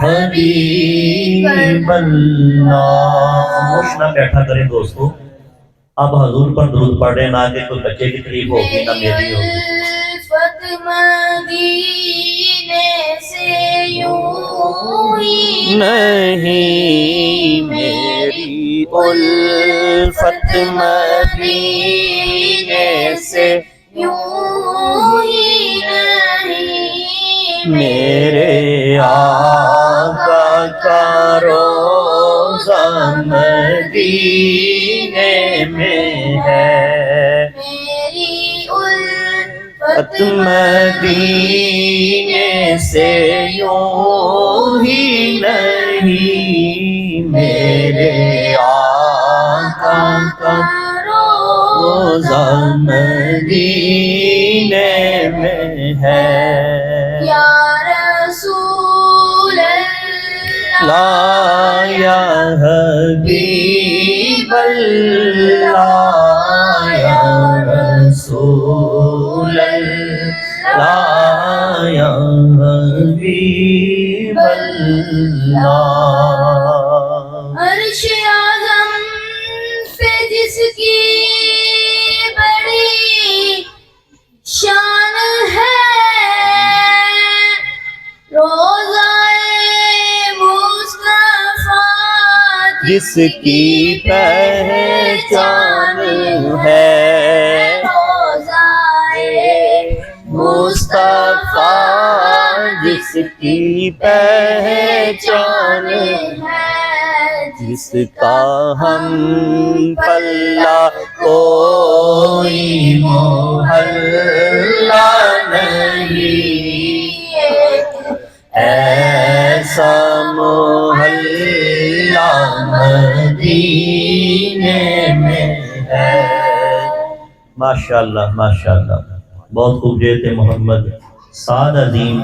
حبیب اللہ۔ مشنا بیٹھا کریں دوستو، اب حضور پر درود پڑھ رہے، نہ کہ کوئی بچے کی تکلیف ہوگی نہ میری ہوگی۔ الفت مدینے سے یوں ہی نہیں میری الفت مدینے سے یوں ہی نہیں میرے آقا کا روضہ مدینے میں ہے۔ میری الفت مدینے سے یوں ہی نہیں میرے آقا کا روضہ مدینے میں ہے۔ یا رسول اللہ یا حبیب اللہ یا رسول اللہ یا حبیب اللہ۔ عرش اعظم پہ جس کی بڑی شان ہے، روضہ مصطفیٰ جس کی پہچان ہے، روضہ مصطفیٰ جس کی پہچان ہے، جس کا ہم پلہ کوئی محلہ نہیں، ایسا محلہ مدینے میں ہے۔ ماشاءاللہ ماشاءاللہ، بہت خوب جیتے محمد سعد عظیم۔